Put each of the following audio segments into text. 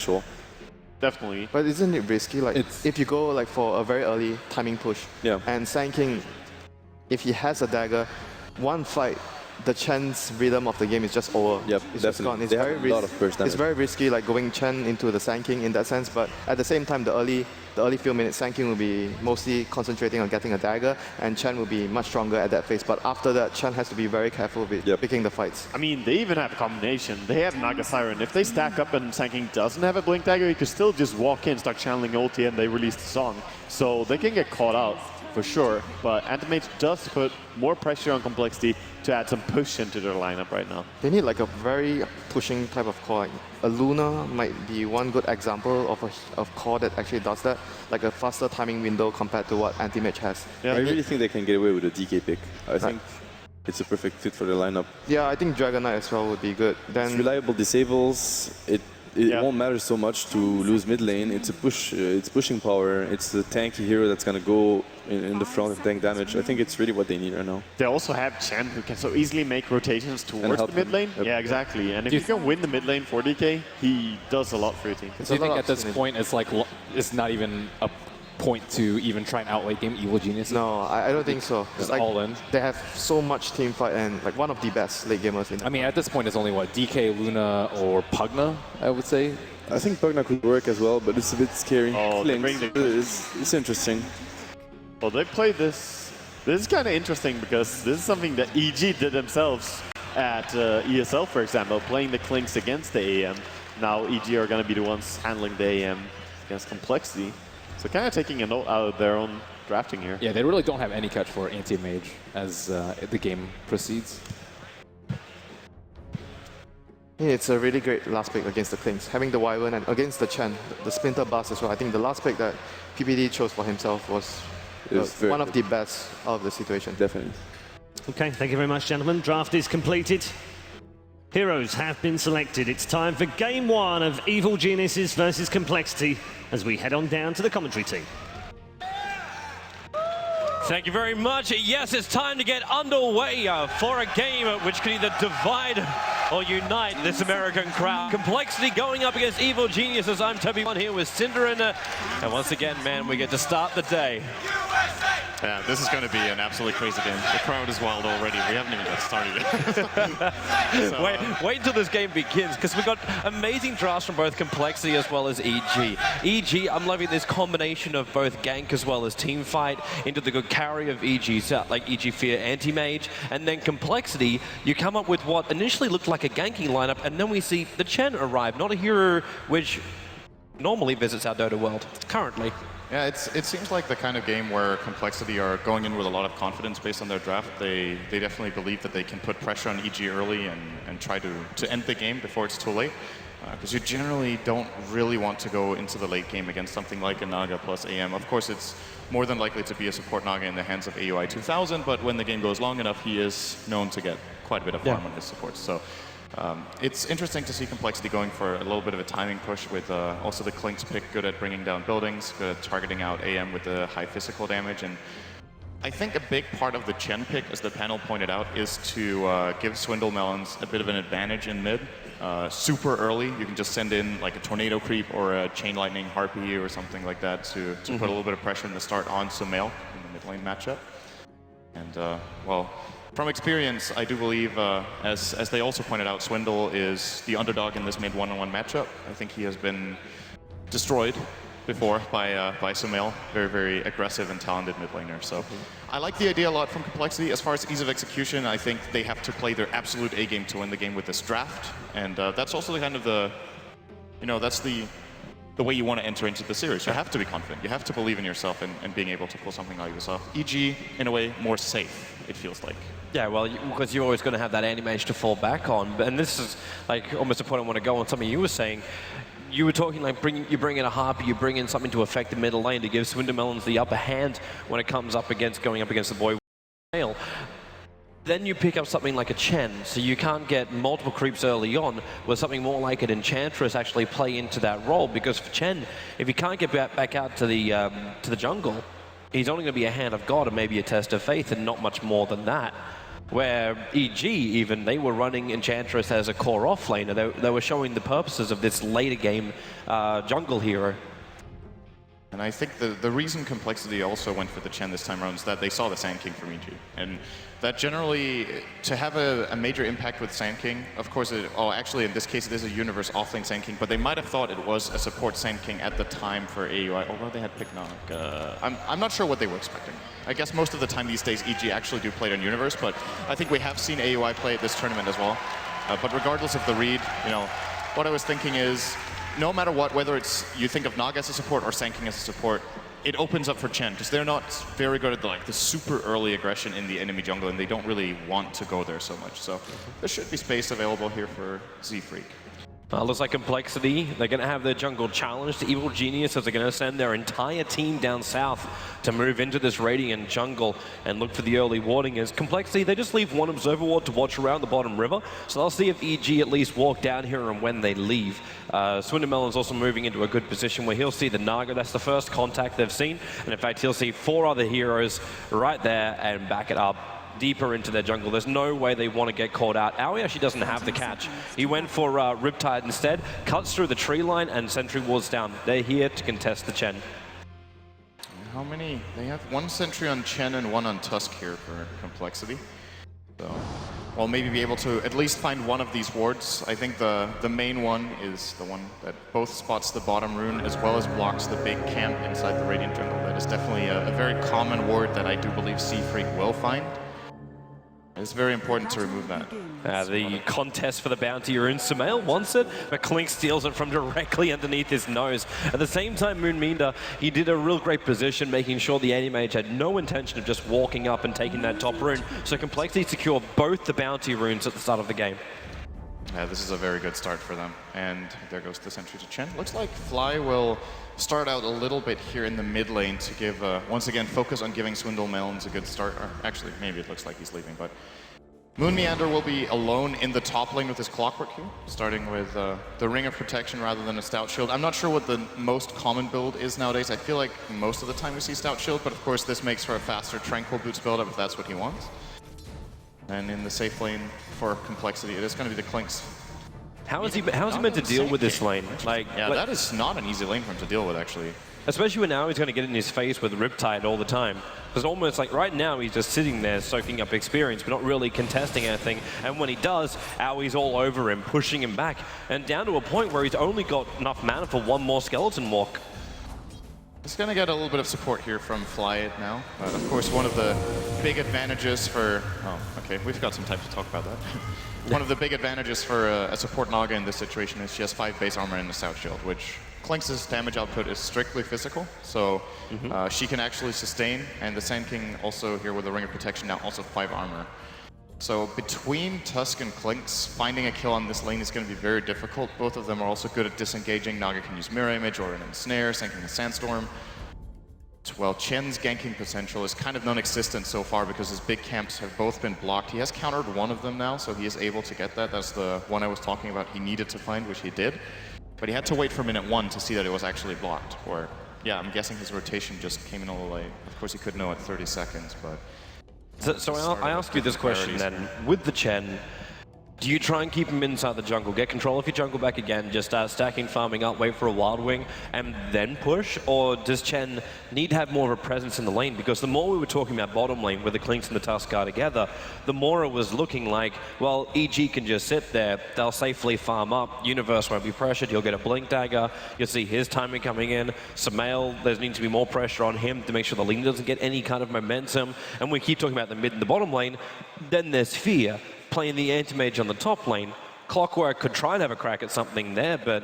Sure. Definitely. But isn't it risky? Like, if you go like for a very early timing push, and Sand King, if he has a dagger, one fight, the Chen's rhythm of the game is just over. Yep, it's just gone. It's very It's very risky, like going Chen into the Sand King in that sense. But at the same time, the early few minutes, Sand King will be mostly concentrating on getting a dagger, and Chen will be much stronger at that phase. But after that, Chen has to be very careful with picking the fights. I mean, they even have a combination. They have Naga Siren. If they stack up and Sand King doesn't have a Blink Dagger, you could still just walk in, start channeling ulti, and they release the song. So they can get caught out for sure. But Anti-Mage does put more pressure on Complexity to add some push into their lineup right now. They need like a very pushing type of core. Like a Luna might be one good example of a core that actually does that, like a faster timing window compared to what Anti-Mage has. Yeah, I really think they can get away with a DK pick. I think it's a perfect fit for the lineup. Yeah, I think Dragon Knight as well would be good. Then it's reliable disables. It won't matter so much to lose mid lane. It's a push. It's pushing power. It's the tanky hero that's gonna go in the front and tank damage. I think it's really what they need right now. They also have Chen, who can so easily make rotations towards the mid lane. Yeah, exactly. And if you can win the mid lane for DK, he does a lot for your team. Do you think at this point it's not even a point to even try and outlate game Evil Genius? No, I don't think so. It's like, all in. They have so much team fight and like one of the best late gamers in. I mean, at this point, it's only what, DK, Luna, or Pugna, I would say. I think Pugna could work as well, but it's a bit scary. Oh, it's interesting. Well, they played this. This is kind of interesting because this is something that EG did themselves at ESL, for example, playing the Clinks against the AM. Now EG are going to be the ones handling the AM against Complexity. So kind of taking a note out of their own drafting here. Yeah, they really don't have any catch for Anti-Mage as the game proceeds. Yeah, it's a really great last pick against the Clinks. Having the Wyvern and against the Chen, the Splinter Blast as well. I think the last pick that PPD chose for himself was one of the best out of the situation. Definitely. Okay, thank you very much, gentlemen. Draft is completed. Heroes have been selected. It's time for game one of Evil Geniuses versus Complexity as we head on down to the commentary team. Thank you very much. Yes, it's time to get underway for a game which can either divide or unite this American crowd. Complexity going up against Evil Geniuses. I'm Toby One here with Cinderin. And once again, man, we get to start the day. Yeah, this is going to be an absolutely crazy game. The crowd is wild already. We haven't even got started yet. So, wait until this game begins, because we've got amazing drafts from both Complexity as well as EG. EG, I'm loving this combination of both gank as well as team fight into the good carry of EG, so like EG Fear Anti-Mage, and then Complexity, you come up with what initially looked like a ganking lineup, and then we see the Chen arrive, not a hero which normally visits our Dota world, currently. Yeah, it seems like the kind of game where Complexity are going in with a lot of confidence based on their draft. They definitely believe that they can put pressure on EG early and try to end the game before it's too late. Because you generally don't really want to go into the late game against something like a Naga plus AM. Of course, it's more than likely to be a support Naga in the hands of AUI 2000, but when the game goes long enough, he is known to get quite a bit of farm on his supports. So it's interesting to see Complexity going for a little bit of a timing push with also the Clinks pick good at bringing down buildings, good at targeting out AM with the high physical damage. And I think a big part of the Chen pick, as the panel pointed out, is to give Swindle Melons a bit of an advantage in mid. Super early, you can just send in like a Tornado Creep or a Chain Lightning Harpy or something like that to put a little bit of pressure in the start on Sumail in the mid lane matchup. And well, from experience, I do believe, as they also pointed out, Swindle is the underdog in this mid one-on-one matchup. I think he has been destroyed before by Sumail, very, very aggressive and talented mid laner. So I like the idea a lot from Complexity. As far as ease of execution, I think they have to play their absolute A game to win the game with this draft. And that's also the kind of that's the way you want to enter into the series. You have to be confident. You have to believe in yourself and being able to pull something like this off. EG, in a way, more safe, it feels like. Yeah, well, because you're always going to have that Anti-Mage to fall back on. And this is like almost a point I want to go on something you were saying. You were talking like you bring in a Harpy, you bring in something to affect the middle lane to give Swindle Melons the upper hand when it comes up against going up against the boy male. Then you pick up something like a Chen, so you can't get multiple creeps early on, where something more like an Enchantress actually play into that role. Because for Chen, if he can't get back out to the jungle, he's only going to be a hand of God and maybe a test of faith, and not much more than that. where EG even, they were running Enchantress as a core offlaner. They were showing the purposes of this later game jungle hero. And I think the reason Complexity also went for the Chen this time around is that they saw the Sand King from EG. And that generally, to have a major impact with Sand King, of course, actually in this case it is a universe offlane Sand King, but they might have thought it was a support Sand King at the time for AUI, although they had picked Nog. I'm not sure what they were expecting. I guess most of the time these days EG actually do play it on universe, but I think we have seen AUI play at this tournament as well. But regardless of the read, you know, what I was thinking is, no matter what, whether it's you think of Nog as a support or Sand King as a support, it opens up for Chen, because they're not very good at the super early aggression in the enemy jungle, and they don't really want to go there so much. So there should be space available here for Z-Freak. Looks like Complexity, they're going to have their jungle challenged. Evil Geniuses are going to send their entire team down south to move into this Radiant jungle and look for the early warding. As Complexity, they just leave one Observer Ward to watch around the bottom river. So they'll see if EG at least walk down here and when they leave. Swindermelon's also moving into a good position where he'll see the Naga. That's the first contact they've seen. And in fact, he'll see 4 other heroes right there and back it up deeper into their jungle. There's no way they want to get caught out. Aoi actually doesn't have the catch. He went for Riptide instead, cuts through the tree line, and Sentry Ward's down. They're here to contest the Chen. How many? They have 1 Sentry on Chen and 1 on Tusk here for Complexity. So, well, maybe be able to at least find one of these wards. I think the main one is the one that both spots the bottom rune as well as blocks the big camp inside the Radiant jungle. That is definitely a very common ward that I do believe Z-Freak will find. It's very important to remove that. The contest for the bounty rune. Sumail wants it, but Klink steals it from directly underneath his nose. At the same time, Moonminder, he did a real great position, making sure the Anti-Mage had no intention of just walking up and taking that top rune. So Complexity secure both the bounty runes at the start of the game. Yeah, this is a very good start for them. And there goes the Sentry to Chen. Looks like Fly will start out a little bit here in the mid lane to give, once again, focus on giving Swindlemelons a good start. Or actually, maybe it looks like he's leaving, but Moon Meander will be alone in the top lane with his Clockwork here, starting with the Ring of Protection rather than a Stout Shield. I'm not sure what the most common build is nowadays. I feel like most of the time we see Stout Shield, but of course this makes for a faster Tranquil Boots build-up if that's what he wants. And in the safe lane for Complexity, it is going to be the Klinks. How is he meant to deal with this lane? That is not an easy lane for him to deal with, actually. Especially when now he's going to get in his face with Riptide all the time. Because almost like right now he's just sitting there soaking up experience, but not really contesting anything. And when he does, Aoi's all over him, pushing him back, and down to a point where he's only got enough mana for 1 more Skeleton Walk. He's going to get a little bit of support here from Flyed now. Of course, one of the big advantages for... Oh, okay, we've got some time to talk about that. One of the big advantages for a support Naga in this situation is she has 5 base armor and the Stout Shield, which Klinks' damage output is strictly physical, so she can actually sustain, and the Sand King also here with the Ring of Protection now also 5 armor. So between Tusk and Klinks, finding a kill on this lane is going to be very difficult. Both of them are also good at disengaging. Naga can use Mirror Image or an Ensnare, sinking a Sandstorm. Well, Chen's ganking potential is kind of non-existent so far because his big camps have both been blocked. He has countered one of them now, so he is able to get that. That's the one I was talking about he needed to find, which he did. But he had to wait for minute 1 to see that it was actually blocked. Or, yeah, I'm guessing his rotation just came in a little late. Of course, he could know at 30 seconds, but... So I ask you this question then. With the Chen, do you try and keep him inside the jungle, get control of your jungle back again, just start stacking, farming up, wait for a Wild Wing, and then push? Or does Chen need to have more of a presence in the lane? Because the more we were talking about bottom lane, where the Klinks and the Tusk are together, the more it was looking like, well, EG can just sit there, they'll safely farm up, Universe won't be pressured, he'll get a Blink Dagger, you'll see his timing coming in, Sumail, there needs to be more pressure on him to make sure the lane doesn't get any kind of momentum, and we keep talking about the mid and the bottom lane, then there's Fear, playing the Anti-Mage on the top lane. Clockwork could try and have a crack at something there, but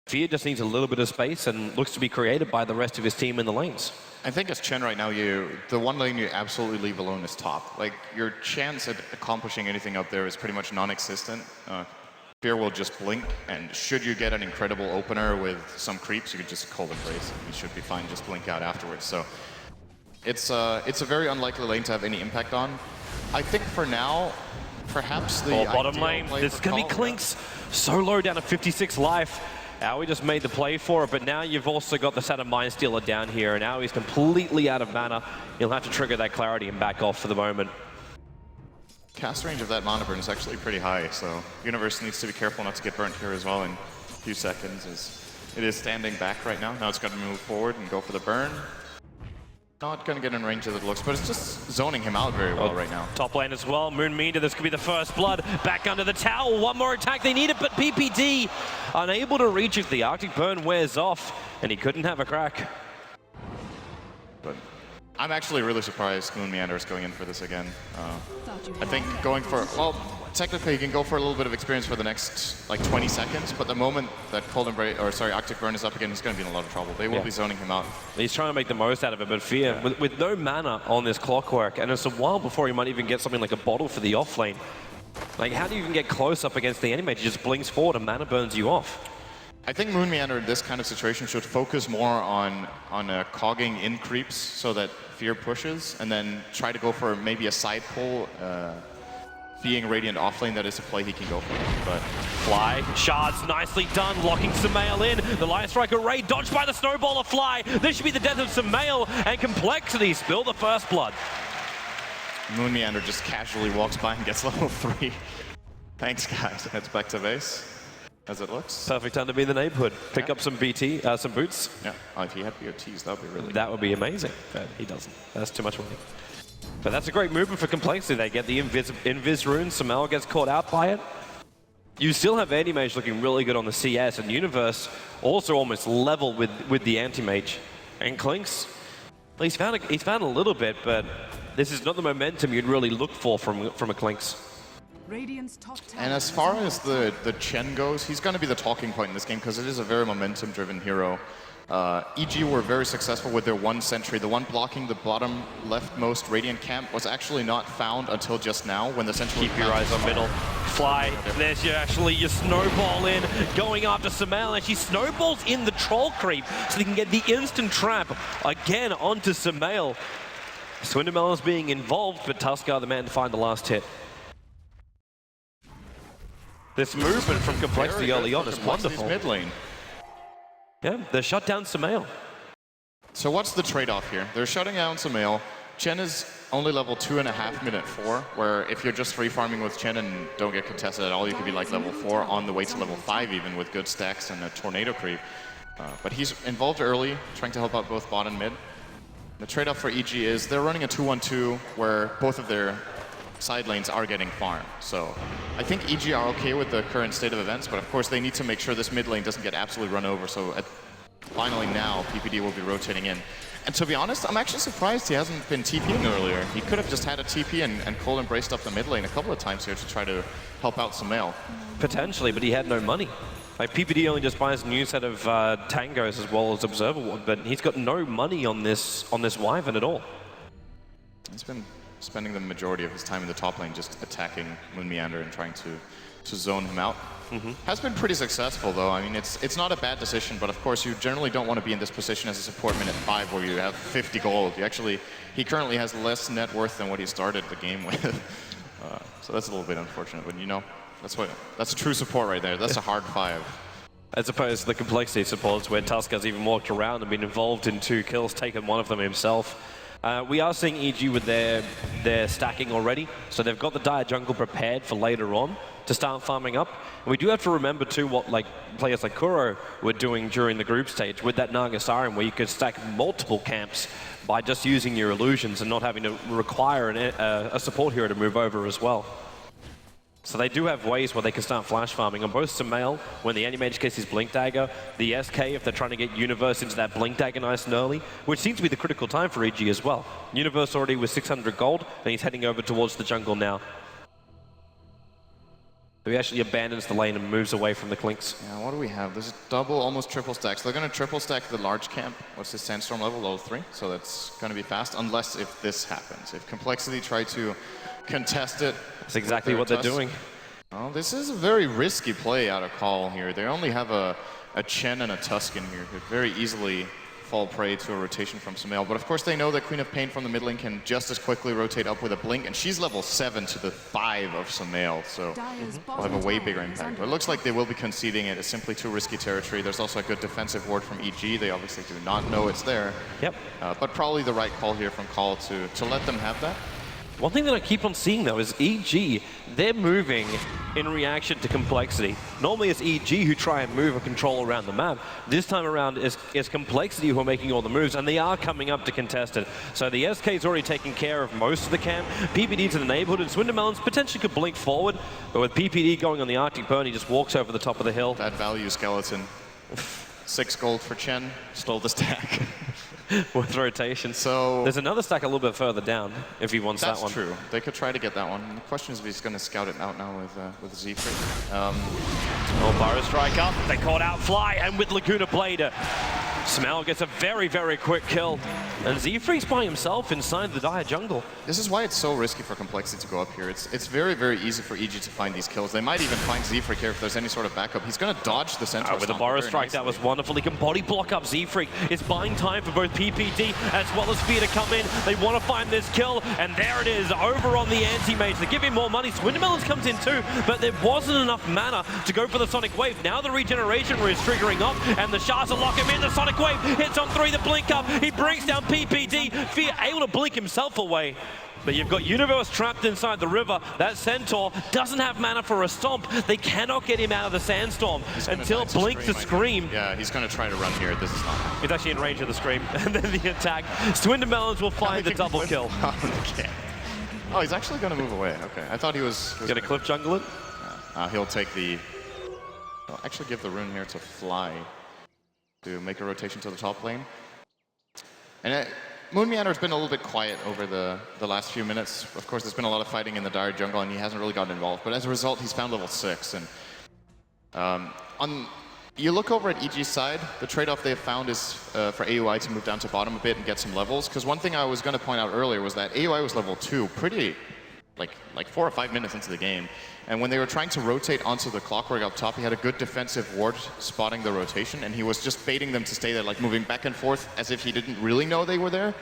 Fear just needs a little bit of space and looks to be created by the rest of his team in the lanes. I think as Chen right now, the one lane you absolutely leave alone is top. Like, your chance at accomplishing anything up there is pretty much non-existent. Fear will just blink, and should you get an incredible opener with some creeps, you could just call the brace. You should be fine, just blink out afterwards. So it's a very unlikely lane to have any impact on. I think for now, perhaps the bottom lane, this is going to be Klinks so low down to 56 life. Aoi just made the play for it, but now you've also got the Saturn Mind Stealer down here, and Aoi's completely out of mana. He'll have to trigger that clarity and back off for the moment. cast range of that mana burn is actually pretty high, so Universe needs to be careful not to get burnt here as well in a few seconds, as it is standing back right now. Now it's got to move forward and go for the burn. Not going to get in range as it looks, but it's just zoning him out very well right now. Top lane as well, Moonmeter, this could be the first blood. Back under the tower, one more attack, they need it, but PPD unable to reach it. The Arctic Burn wears off, and he couldn't have a crack. But I'm actually really surprised Moon Meander is going in for this again. I think going for, well, technically you can go for a little bit of experience for the next like 20 seconds, but the moment that Arctic Burn is up again, he's going to be in a lot of trouble. They will be zoning him out. He's trying to make the most out of it, but Fear, with no mana on this Clockwork, and it's a while before he might even get something like a bottle for the off lane. Like, how do you even get close up against the enemy? He just blinks forward and mana burns you off. I think Moon Meander in this kind of situation should focus more on cogging in creeps so that Fear pushes, and then try to go for maybe a side pull, being Radiant offlane. That is a play he can go for. But Fly, shards, nicely done, locking Sumail in. The Lion Strike Array dodged by the Snowball of Fly. This should be the death of Sumail, and Complexity spill the first blood. Moon Meander just casually walks by and gets level 3. Thanks, guys. Heads back to base, as it looks. Perfect time to be in the neighborhood. Pick up some BT, some boots. Yeah, if he had BOTs, that would be really That would be amazing, but he doesn't. That's too much money. But that's a great movement for Complexity. They get the Invis rune. Sumail gets caught out by it. You still have Anti-Mage looking really good on the CS, and Universe also almost level with the Anti-Mage. And Clinks, well, he's found a little bit, but this is not the momentum you'd really look for from a Clinks. And as far as the Chen goes, he's going to be the talking point in this game because it is a very momentum-driven hero. EG were very successful with their one sentry. The one blocking the bottom leftmost Radiant camp was actually not found until just now when the sentry... Keep your eyes on middle. Fly, there's your snowball in, going after Sumail, and she snowballs in the troll creep so they can get the instant trap again onto Sumail. Swindamelon's being involved, but Tuskar the man to find the last hit. This movement from Complexity early on is wonderful. Mid lane. Yeah, they shut down Sumail. So what's the trade-off here? They're shutting down Sumail. Chen is only level 2.5 minute 4, where if you're just free farming with Chen and don't get contested at all, you could be like level 4 on the way to level 5 even with good stacks and a tornado creep. But he's involved early, trying to help out both bot and mid. The trade-off for EG is they're running a 2-1-2 where both of their side lanes are getting farmed. So I think EG are okay with the current state of events, but of course they need to make sure this mid lane doesn't get absolutely run over. So finally now, PPD will be rotating in. And to be honest, I'm actually surprised he hasn't been TPing earlier. He could have just had a TP and cold embraced up the mid lane a couple of times here to try to help out Sumail. Potentially, but he had no money. Like, PPD only just buys a new set of tangos as well as Observer Ward, but he's got no money on this Wyvern at all. He's been spending the majority of his time in the top lane just attacking Moon Meander and trying to zone him out. Has been pretty successful though. I mean, it's not a bad decision, but of course you generally don't want to be in this position as a support minute 5 where you have 50 gold. He currently has less net worth than what he started the game with. So that's a little bit unfortunate, but you know, that's a true support right there. That's a hard 5. As opposed to the Complexity supports where Tuskar's even walked around and been involved in 2 kills, taken one of them himself. We are seeing EG with their stacking already, so they've got the Dire Jungle prepared for later on to start farming up. And we do have to remember too what players like Kuro were doing during the group stage with that Naga Siren, where you could stack multiple camps by just using your illusions and not having to require a support hero to move over as well. So they do have ways where they can start flash farming on both Sumail when the Anti-Mage gets his Blink Dagger, the SK if they're trying to get Universe into that Blink Dagger nice and early, which seems to be the critical time for EG as well. Universe already with 600 gold, and he's heading over towards the jungle now. So he actually abandons the lane and moves away from the Clinks. Yeah, what do we have? There's double, almost triple stacks. So they're going to triple stack the large camp. What's his Sandstorm level? Level 3. So that's going to be fast, unless if this happens. If Complexity try to contest it. That's exactly what they're doing. Well, this is a very risky play out of call here. They only have a Chen and a Tuscan here. Could very easily fall prey to a rotation from Sumail. But of course they know that Queen of Pain from the mid lane can just as quickly rotate up with a blink, and she's level 7 to the 5 of Sumail, so will have a way bigger impact. But it looks like they will be conceding it. It's simply too risky territory. There's also a good defensive ward from EG. They obviously do not know it's there. Yep. But probably the right call here from Call to let them have that. One thing that I keep on seeing though is EG, they're moving in reaction to complexity. Normally it's EG who try and move and control around the map. This time around it's complexity who are making all the moves, and they are coming up to contest it. So the SK's already taking care of most of the camp. PPD to the neighborhood, and Swindermelons potentially could blink forward, but with PPD going on the Arctic Burn, he just walks over the top of the hill. That value skeleton. 6 gold for Chen, stole the stack. With rotation. So there's another stack a little bit further down if he wants that one. That's true. They could try to get that one. The question is if he's going to scout it out now with Z3. Oh, Burrow strike up. They caught out Fly, and with Laguna Blade, Smell gets a very, very quick kill. And Z3's by himself inside the Dire jungle. This is why it's so risky for Complexity to go up here. It's very, very easy for EG to find these kills. They might even find Z3 here if there's any sort of backup. He's going to dodge the Centaur with the Burrow strike, that was wonderful. He can body block up Z3. It's buying time for both PPD as well as Spear to come in. They want to find this kill, and there it is, over on the anti-mage. They give him more money. Swindermelons comes in too, but there wasn't enough mana to go for the Sonic Wave. Now the regeneration is triggering off, and the shards will lock him in. The Sonic Wave hits on 3, the blink up. He brings down PPD. Fear able to blink himself away. But you've got Universe trapped inside the river. That Centaur doesn't have mana for a stomp. They cannot get him out of the sandstorm until Blink to Scream. Yeah, he's going to try to run here. This is not happening. He's actually in range of the Scream. And then the attack. Swindermelons will find the double kill. Oh, he's actually going to move away. Okay, I thought he was going to cliff jungle it. Yeah. He'll take the... I'll actually give the rune here to Fly to make a rotation to the top lane. And Moon Meander's been a little bit quiet over the last few minutes. Of course, there's been a lot of fighting in the Dire jungle, and he hasn't really gotten involved. But as a result, he's found level 6. And you look over at EG's side, the trade-off they've found is for AUI to move down to bottom a bit and get some levels. Because one thing I was going to point out earlier was that AUI was level 2 pretty, like 4 or 5 minutes into the game. And when they were trying to rotate onto the Clockwork up top, he had a good defensive ward spotting the rotation, and he was just baiting them to stay there, like moving back and forth as if he didn't really know they were there,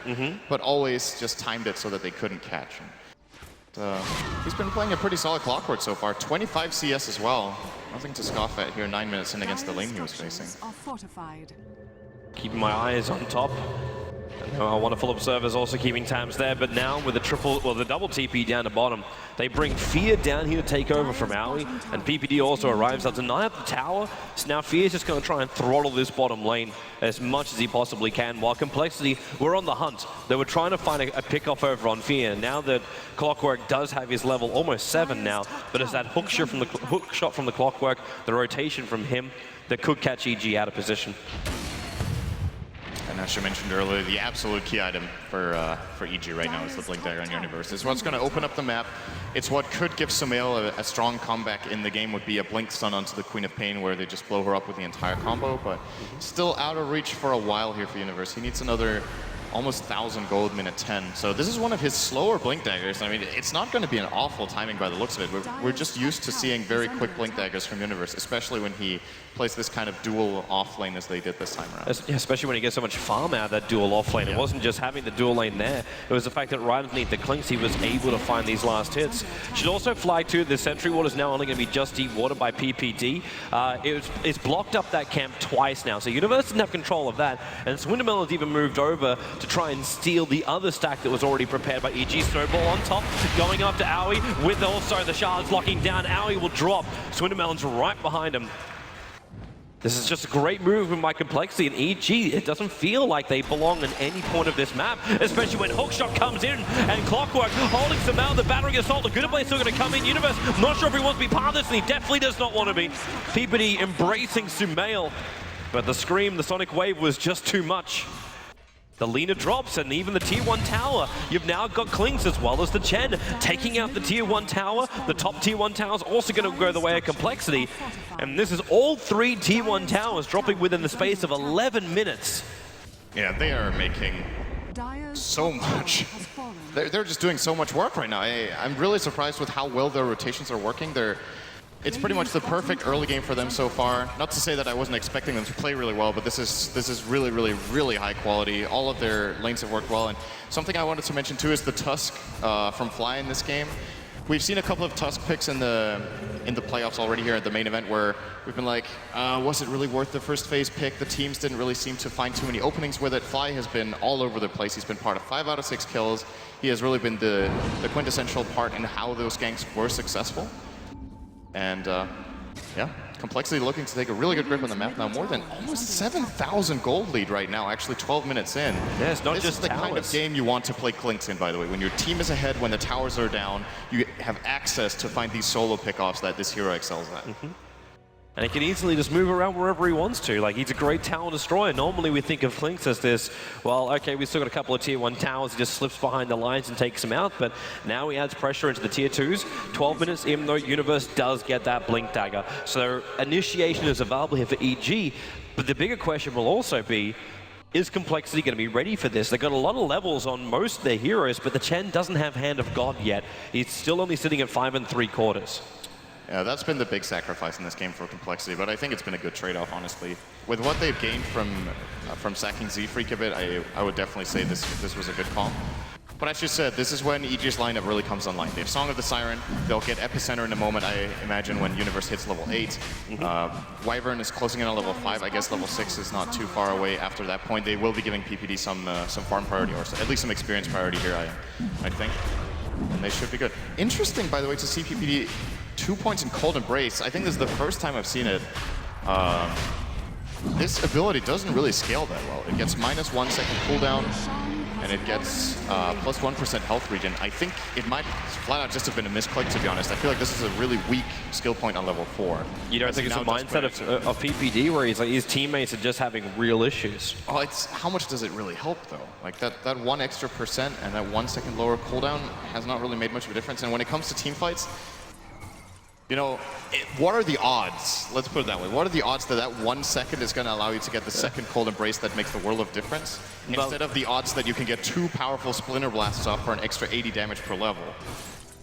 but always just timed it so that they couldn't catch him. He's been playing a pretty solid Clockwork so far, 25 CS as well. Nothing to scoff at here 9 minutes in against the lane he was facing. Keeping my eyes on top. Our wonderful observers also keeping tabs there, but now with the double TP down to bottom, they bring Fear down here to take over from Aoi, and PPD also arrives. They'll deny up the tower, so now Fear's just going to try and throttle this bottom lane as much as he possibly can, while Complexity were on the hunt. They were trying to find a pick-off over on Fear. Now that Clockwork does have his level almost 7 now, but it's that hook shot from the Clockwork, the rotation from him, that could catch EG out of position. And as you mentioned earlier, the absolute key item for EG right now is the Blink Dagger on Universe. It's what's going to open up the map. It's what could give Sumail a strong comeback in the game, would be a Blink stun onto the Queen of Pain where they just blow her up with the entire combo, but still out of reach for a while here for Universe. He needs another almost 1,000 gold minute 10. So this is one of his slower Blink Daggers. I mean, it's not going to be an awful timing by the looks of it. We're just used to seeing very quick Blink Daggers from Universe, especially when he plays this kind of dual off lane as they did this time around. Especially when he gets so much farm out of that dual off lane. It wasn't just having the dual lane there. It was the fact that right underneath the Clinks, he was able to find these last hits. Should also flag too, the Sentry Ward is now only going to be just dewatered by PPD. It's blocked up that camp twice now, so Universe didn't have control of that. And Swindermelon has even moved over to try and steal the other stack that was already prepared by EG. Snowball on top, going after Aoi, with also the shards locking down. Aoi will drop. Swindermelon's right behind him. This is just a great move by Complexity, and EG, it doesn't feel like they belong in any point of this map, especially when Hookshot comes in, and Clockwork holding some out, the Battering Assault, the Goodablade still going to come in. Universe, not sure if he wants to be part of this, and he definitely does not want to be. PPD embracing Sumail, but the Scream, the Sonic Wave was just too much. The Lina drops, and even the Tier 1 tower. You've now got Klings as well as the Chen taking out the Tier 1 tower. The top Tier 1 tower is also going to go the way of Complexity. And this is all 3 Tier 1 towers dropping within the space of 11 minutes. Yeah, they are making so much. They're just doing so much work right now. I'm really surprised with how well their rotations are working. It's pretty much the perfect early game for them so far. Not to say that I wasn't expecting them to play really well, but this is really, really, really high quality. All of their lanes have worked well. And something I wanted to mention too is the Tusk from Fly in this game, we've seen a couple of Tusk picks in the playoffs already here at the main event where we've been like, was it really worth the first phase pick? The teams didn't really seem to find too many openings with it. Fly has been all over the place. He's been part of 5 out of 6 kills. He has really been the quintessential part in how those ganks were successful. And yeah, Complexity looking to take a really good grip on the map now. More than almost 7,000 gold lead right now, actually 12 minutes in. Yeah, it's not this just is the towers. kind of game you want to play Clinks in, by the way. When your team is ahead, when the towers are down, you have access to find these solo pickoffs that this hero excels at. And he can easily just move around wherever he wants to. Like, he's a great tower destroyer. Normally we think of Clinks as this, well, okay, we've still got a couple of tier 1 towers. He just slips behind the lines and takes them out. But now he adds pressure into the tier 2s. 12 minutes, even though Universe does get that Blink Dagger. So initiation is available here for EG. But the bigger question will also be, is Complexity going to be ready for this? They've got a lot of levels on most of their heroes, but the Chen doesn't have Hand of God yet. He's still only sitting at 5 3/4. Yeah, that's been the big sacrifice in this game for Complexity, but I think it's been a good trade-off, honestly. With what they've gained from sacking Z-Freak a bit, I would definitely say this was a good call. But as you said, this is when EG's lineup really comes online. They have Song of the Siren, they'll get Epicenter in a moment, I imagine, when Universe hits level 8. Wyvern is closing in on level 5, I guess level 6 is not too far away after that point. They will be giving PPD some farm priority, or at least some experience priority here, I think. And they should be good. Interesting, by the way, to see PPD 2 points in Cold Embrace. I think this is the first time I've seen it. This ability doesn't really scale that well. It gets -1 second cooldown, and it gets plus 1% health regen. I think it might flat out just have been a misclick, to be honest. I feel like this is a really weak skill point on level 4. You don't think it's a mindset of PPD where he's like, his teammates are just having real issues? Oh, it's how much does it really help though? Like that 1 extra percent and that 1 second lower cooldown has not really made much of a difference. And when it comes to team fights, you know, what are the odds? Let's put it that way. What are the odds that 1 second is going to allow you to get the second Cold Embrace that makes the world of difference, instead of the odds that you can get 2 powerful Splinter Blasts off for an extra 80 damage per level?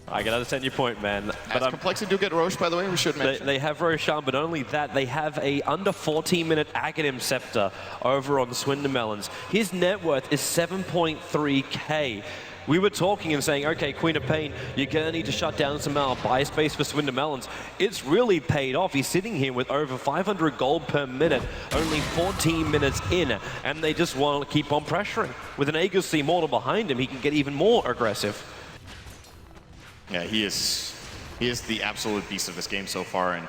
I can understand your point, man. But Complexity do get Roche, by the way, we should mention. They have Roshan, but only that. They have a under 14-minute Aghanim Scepter over on Swindamelons. His net worth is 7.3k. We were talking and saying, okay, Queen of Pain, you're going to need to shut down some buy space for Swindamelons. It's really paid off. He's sitting here with over 500 gold per minute, only 14 minutes in, and they just want to keep on pressuring. With an Aegis Immortal behind him, he can get even more aggressive. Yeah, he is the absolute beast of this game so far, and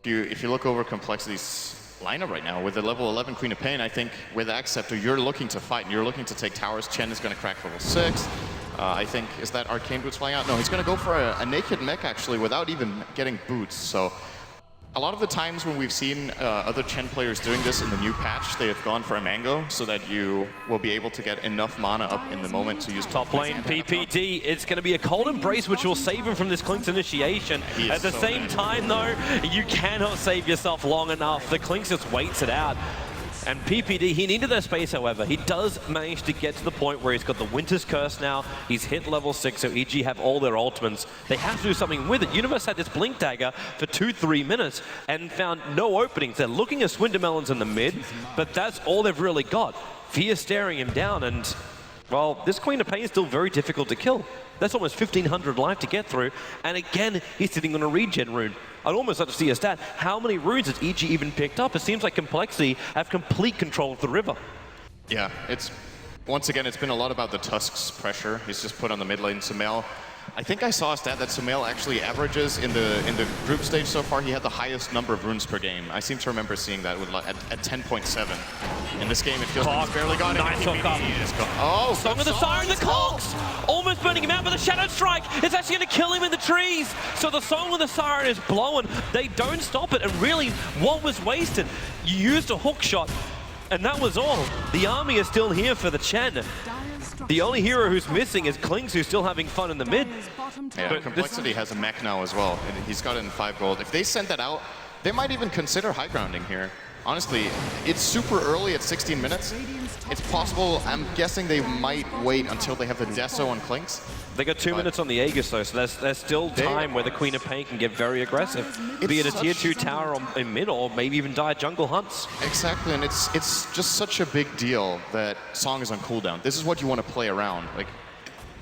if you look over Complexity's lineup right now, with the level 11 Queen of Pain, I think with Acceptor, you're looking to fight, and you're looking to take towers. Chen is going to crack level 6. I think, is that Arcane Boots flying out? No, he's going to go for a naked mech, actually, without even getting boots. So a lot of the times when we've seen other Chen players doing this in the new patch, they have gone for a Mango so that you will be able to get enough mana up in the moment to use top lane PPD. It's going to be a Cold Embrace, which will save him from this Clinks initiation. At the same time, though, you cannot save yourself long enough. The Clinks just waits it out. And PPD, he needed that space, however. He does manage to get to the point where he's got the Winter's Curse now. He's hit level 6, so EG have all their ultimates. They have to do something with it. Universe had this Blink Dagger for 2-3 minutes and found no openings. They're looking at Swindamelons in the mid, but that's all they've really got. Fear staring him down, and, well, this Queen of Pain is still very difficult to kill. That's almost 1,500 life to get through, and again, he's sitting on a regen rune. I'd almost like to see a stat. How many runes has EG even picked up? It seems like Complexity have complete control of the river. Yeah, once again, it's been a lot about the Tusk's pressure. He's just put on the mid lane. Sumail, I think I saw a stat that Sumail actually averages in the group stage so far. He had the highest number of runes per game. I seem to remember seeing that at 10.7. In this game, it feels like he's barely got it. Nice hook up. Oh, Song of the Siren, the Cogs! Almost burning him out, but the Shadow Strike is actually going to kill him in the trees. So the Song of the Siren is blown. They don't stop it, and really, what was wasted? You used a hook shot, and that was all. The army is still here for the Chen. The only hero who's missing is Clinks, who's still having fun in the mid. Yeah, but Complexity has a mech now as well, and he's got it in 5 gold. If they send that out, they might even consider high grounding here. Honestly, it's super early at 16 minutes. It's possible, I'm guessing they might wait until they have the Deso on Clinks. They got 2 minutes on the Aegis though, so there's still time where the Queen of Pain can get very aggressive. Be it a tier 2 tower in mid, or maybe even die jungle hunts. Exactly, and it's just such a big deal that Song is on cooldown. This is what you want to play around. Like,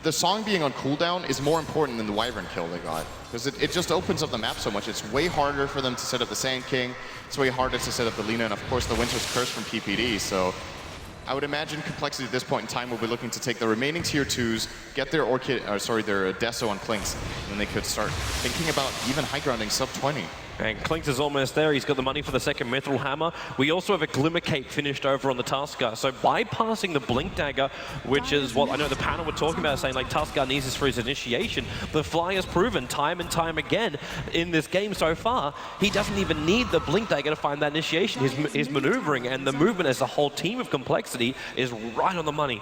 the song being on cooldown is more important than the Wyvern kill they got. Because it just opens up the map so much. It's way harder for them to set up the Sand King. It's way harder to set up the Lina, and of course the Winter's Curse from PPD. So I would imagine Complexity at this point in time will be looking to take the remaining tier 2s, get their their Deso on Klinks, and then they could start thinking about even high grounding sub 20. And Klinks is almost there. He's got the money for the second Mithril Hammer. We also have a Glimmer Cape finished over on the Tuskar. So bypassing the Blink Dagger, which is what I know the panel were talking about, saying like Tuskar needs this for his initiation. The Fly has proven time and time again in this game so far, he doesn't even need the Blink Dagger to find that initiation. His maneuvering and the movement as a whole team of Complexity is right on the money.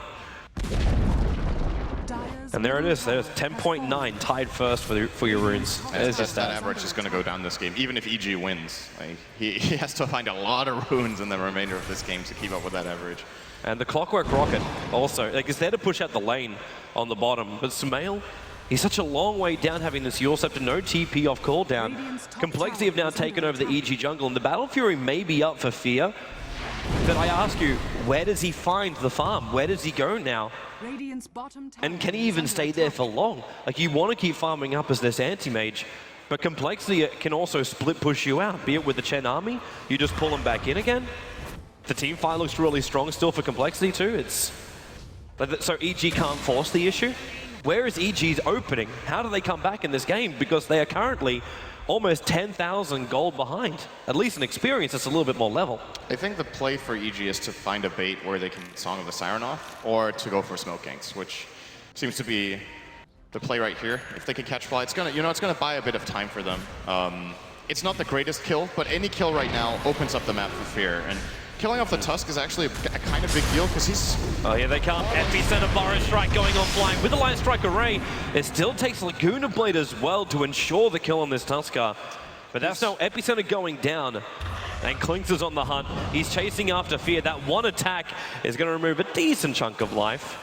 And there it is. There's 10.9 tied first for your runes. That average is going to go down this game, even if EG wins. Like, he has to find a lot of runes in the remainder of this game to keep up with that average. And the Clockwork Rocket also, like, is there to push out the lane on the bottom. But Sumail, he's such a long way down having this Yule Scepter, no TP off cooldown. Complexity have now taken over the EG jungle, and the Battle Fury may be up for Fear. But I ask you, where does he find the farm? Where does he go now? And can he even stay there for long? Like, you want to keep farming up as this anti-mage, but Complexity can also split push you out, be it with the Chen army, you just pull them back in again. The team fight looks really strong still for Complexity too. So EG can't force the issue. Where is EG's opening? How do they come back in this game? Because they are currently almost 10,000 gold behind. At least in experience, it's a little bit more level. I think the play for EG is to find a bait where they can Song of the Siren off, or to go for Smoke Ganks, which seems to be the play right here. If they can catch Fly, it's gonna buy a bit of time for them. It's not the greatest kill, but any kill right now opens up the map for Fear. And killing off the Tusk is actually a kind of big deal, because he's... Oh, here they come. Epicenter Burrow Strike going on flying with the Light Strike Array. It still takes Laguna Blade as well to ensure the kill on this Tuskar. But that's now Epicenter going down. And Klinks is on the hunt. He's chasing after Fear. That one attack is going to remove a decent chunk of life.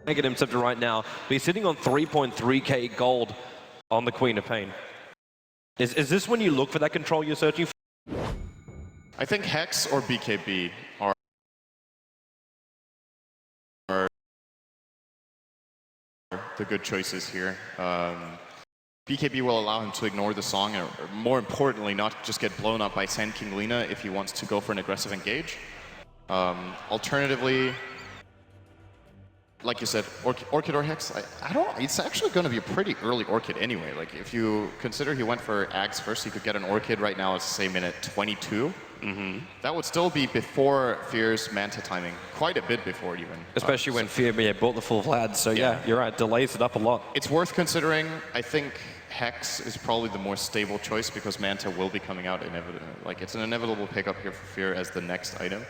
Negative Scepter right now, but he's sitting on 3.3k gold on the Queen of Pain. Is this when you look for that control you're searching for? I think Hex or BKB are the good choices here. BKB will allow him to ignore the song, and more importantly, not just get blown up by Sand King Lina if he wants to go for an aggressive engage. Alternatively, like you said, Orchid or Hex, I don't know. It's actually going to be a pretty early Orchid anyway. Like, if you consider he went for Ags first, he could get an Orchid right now, let's say minute 22. That would still be before Fear's Manta timing. Quite a bit before even. Especially when Fear bought the full Vlad. So yeah, you're right. Delays it up a lot. It's worth considering. I think Hex is probably the more stable choice because Manta will be coming out inevitably. Like, it's an inevitable pickup here for Fear as the next item.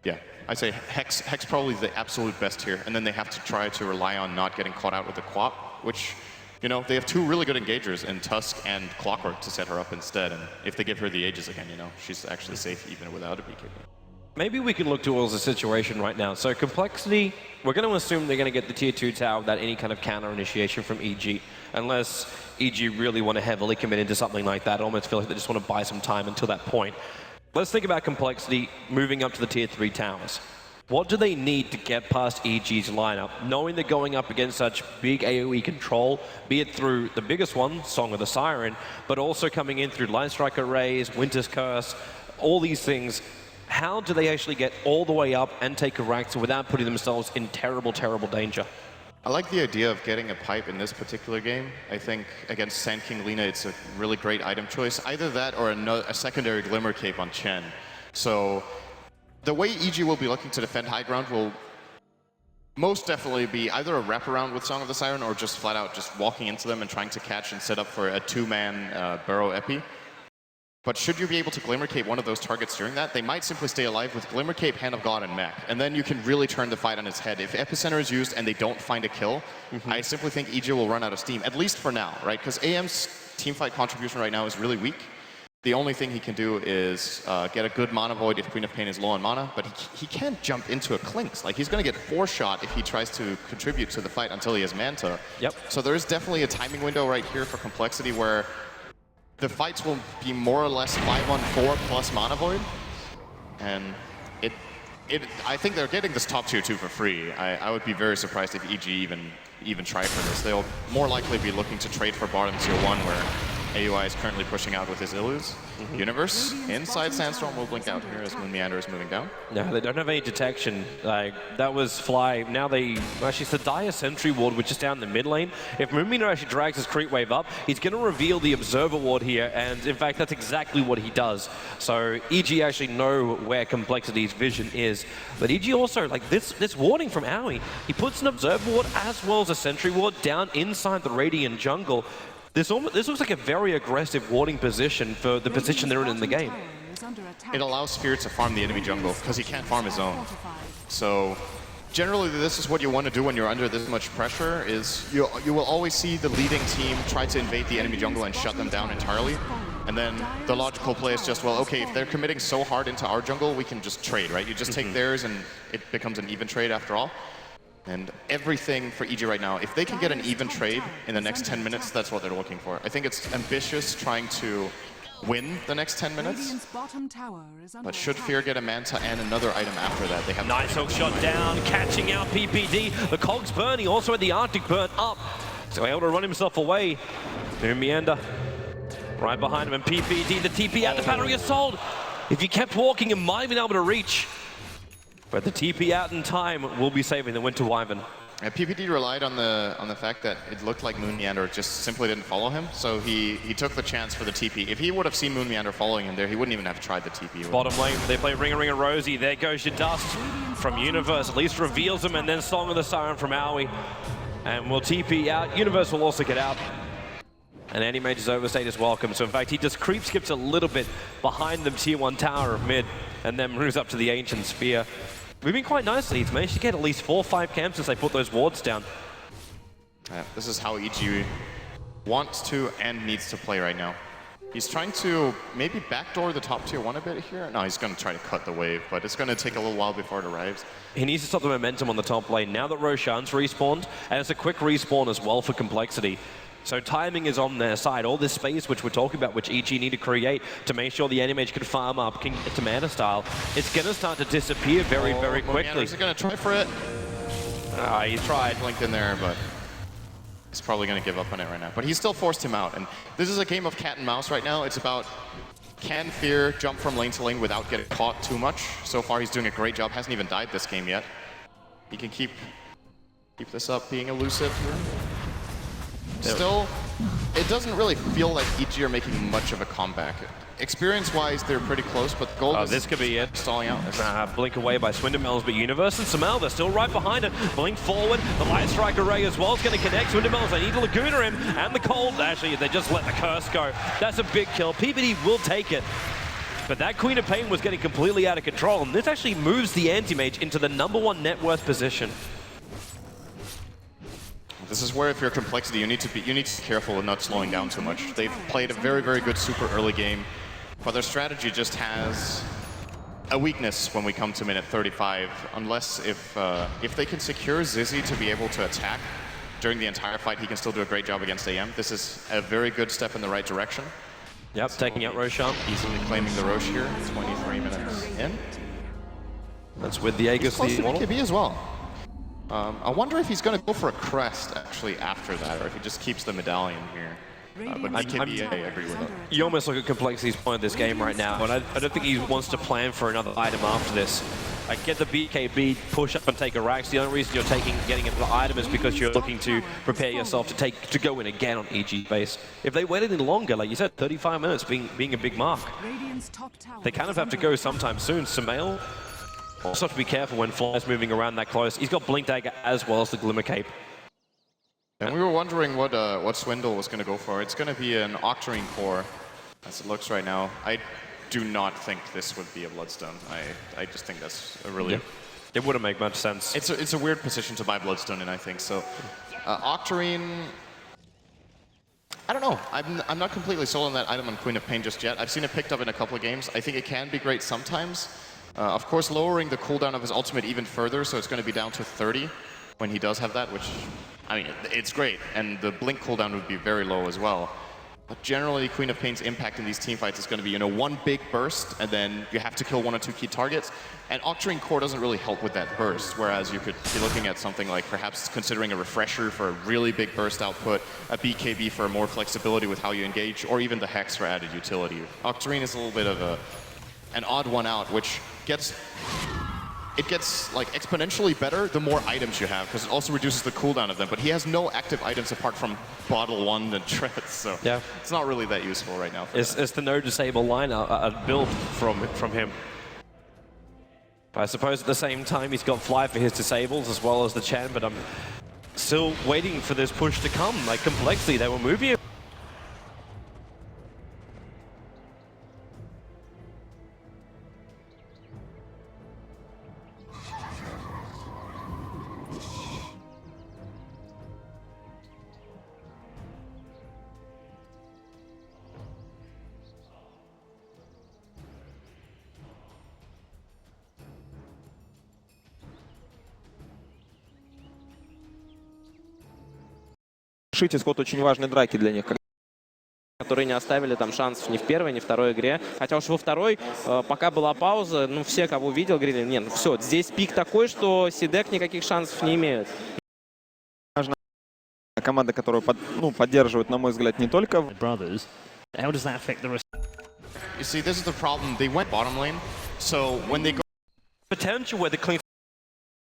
Yeah, I say Hex probably the absolute best here, and then they have to try to rely on not getting caught out with the Quap, which, you know, they have two really good engagers in Tusk and Clockwork to set her up instead, and if they give her the Aegis again, you know, she's actually safe even without a BKB. Maybe we can look towards the situation right now. So Complexity, we're going to assume they're going to get the tier 2 tower without any kind of counter initiation from EG, unless EG really want to heavily commit into something like that. I almost feel like they just want to buy some time until that point. Let's think about Complexity moving up to the tier 3 towers. What do they need to get past EG's lineup, knowing they're going up against such big AoE control, be it through the biggest one, Song of the Siren, but also coming in through Light Strike Arrays, Winter's Curse, all these things. How do they actually get all the way up and take a Rakta without putting themselves in terrible, terrible danger? I like the idea of getting a pipe in this particular game. I think against Sand King Lina, it's a really great item choice. Either that or a secondary Glimmer Cape on Chen. So the way EG will be looking to defend high ground will most definitely be either a wraparound with Song of the Siren or just flat out just walking into them and trying to catch and set up for a two-man Burrow Epi. But should you be able to Glimmer Cape one of those targets during that, they might simply stay alive with Glimmer Cape, Hand of God, and Mech. And then you can really turn the fight on its head. If Epicenter is used and they don't find a kill, I simply think EG will run out of steam, at least for now, right? Because AM's teamfight contribution right now is really weak. the only thing he can do is get a good mana void if Queen of Pain is low on mana, but he can't jump into a Clinks. Like, he's going to get 4-shot if he tries to contribute to the fight until he has Manta. Yep. So there is definitely a timing window right here for Complexity where the fights will be more or less 5-on-4 plus mana void. And I think they're getting this top tier 2 for free. I would be very surprised if EG even try for this. They'll more likely be looking to trade for bottom tier 1 where AUI is currently pushing out with his Illus. Universe inside Sandstorm will blink out here as Moon Meander is moving down. No, they don't have any detection. Like, that was Fly. Now they actually Sadaya Sentry Ward, which is down the mid lane. If Moon Meander actually drags his creep wave up, he's going to reveal the Observer Ward here, and in fact, that's exactly what he does. So EG actually know where Complexity's vision is. But EG also, like, this warding from Aoi, he puts an Observer Ward as well as a Sentry Ward down inside the Radiant jungle. This looks like a very aggressive warding position for the position they're in the game. It allows Fear to farm the enemy jungle because he can't farm his own. So generally this is what you want to do when you're under this much pressure, is you will always see the leading team try to invade the enemy jungle and shut them down entirely. And then the logical play is just, well, okay, if they're committing so hard into our jungle, we can just trade, right? You just take theirs and it becomes an even trade after all. And everything for EG right now, if they can get an even trade in the next 10 minutes, that's what they're looking for. I think it's ambitious trying to win the next 10 minutes. But should Fear get a Manta and another item after that, they have... Nice hook shot down, catching out PPD. The Cogs burn, he also had the Arctic burn up. So able to run himself away. Moon Meander right behind him, and PPD, the TP out, the battery is sold. If you kept walking, you might have been able to reach. But the TP out in time will be saving the Winter Wyvern. Yeah, PPD relied on the fact that it looked like Moon Meander just simply didn't follow him, so he took the chance for the TP. If he would have seen Moon Meander following him there, he wouldn't even have tried the TP. Bottom lane, they play Ring a Ring a Rosie. There goes your dust from Universe. At least reveals him, and then Song of the Siren from Aoi. And will TP out. Universe will also get out. And Anti-Mage's overstate is welcome. So in fact, he just creep skips a little bit behind the tier 1 tower of mid, and then moves up to the Ancient Sphere. Moving quite nicely. He's managed to get at least 4 or 5 camps since they put those wards down. Yeah, this is how EG wants to and needs to play right now. He's trying to maybe backdoor the top tier 1 a bit here. No, he's going to try to cut the wave, but it's going to take a little while before it arrives. He needs to stop the momentum on the top lane. Now that Roshan's respawned, and it's a quick respawn as well for Complexity. So timing is on their side. All this space which we're talking about, which EG need to create to make sure the Anti-Mage can farm up, can get to mana style, it's going to start to disappear very, very quickly. Is he going to try for it? He tried. Blinked in there, but he's probably going to give up on it right now. But he still forced him out. And this is a game of cat and mouse right now. It's about, can Fear jump from lane to lane without getting caught too much? So far, he's doing a great job. Hasn't even died this game yet. He can keep this up, being elusive here. Still, it doesn't really feel like EG are making much of a comeback. Experience-wise, they're pretty close, but gold is this could be it. Stalling out. Blink away by Swindermelons, but Universe and Samal, they're still right behind it. Blink forward, the Light Strike Array as well is going to connect. Swindermelons, they need to Laguna him, and the Cold, actually, they just let the Curse go. That's a big kill. PPD will take it. But that Queen of Pain was getting completely out of control, and this actually moves the Anti-Mage into the #1 net worth position. This is where, if you're Complexity, you need to be careful with not slowing down too much. They've played a very, very good super early game, but their strategy just has a weakness when we come to minute 35. Unless if they can secure Zizzy to be able to attack during the entire fight, he can still do a great job against AM. This is a very good step in the right direction. Yep, so taking out Roshan. Easily claiming the Rosh here. 23 minutes in. That's with the Aegis. He's close to BKB as well. I wonder if he's going to go for a crest actually after that, or if he just keeps the medallion here. But BKB, I agree with that. You almost look at Complexity's point of this game right now, and I don't think he wants to plan for another item after this. Like, get the BKB, push up and take a Rax. The only reason you're getting another item is because you're looking to prepare yourself to go in again on EG base. If they wait any longer, like you said, 35 minutes being a big mark, they kind of have to go sometime soon. Sumail also have to be careful when Fly's moving around that close. He's got Blink Dagger as well as the Glimmer Cape. And we were wondering what Swindle was going to go for. It's going to be an Octarine core, as it looks right now. I do not think this would be a Bloodstone. I just think that's a really... Yeah. It wouldn't make much sense. It's a weird position to buy Bloodstone in, I think. So, Octarine... I don't know. I'm not completely sold on that item on Queen of Pain just yet. I've seen it picked up in a couple of games. I think it can be great sometimes. Of course, lowering the cooldown of his ultimate even further, so it's going to be down to 30 when he does have that, which, I mean, it's great. And the blink cooldown would be very low as well. But generally, Queen of Pain's impact in these teamfights is going to be, one big burst, and then you have to kill 1 or 2 key targets. And Octarine Core doesn't really help with that burst, whereas you could be looking at something like perhaps considering a Refresher for a really big burst output, a BKB for more flexibility with how you engage, or even the Hex for added utility. Octarine is a little bit of an odd one out, which gets like exponentially better the more items you have, because it also reduces the cooldown of them. But he has no active items apart from Bottle 1 and Treads, so yeah, it's not really that useful right now. It's the no disable line a build from him. But I suppose at the same time he's got Fly for his disables as well as the Chen, but I'm still waiting for this push to come. Like Complexity, they will move you. Решить исход очень важной драки для них, которые не оставили там шансов ни в первой, ни в второй игре. Хотя уж во второй, пока была пауза, все, кого видел, говорили, нет, ну все, здесь пик такой, что Сидек никаких шансов не имеет. Команда, которую поддерживают, на мой взгляд, не только. Brothers, how does that affect the rest? You see, this is the problem. They went bottom lane, so when they go Potential where the clean.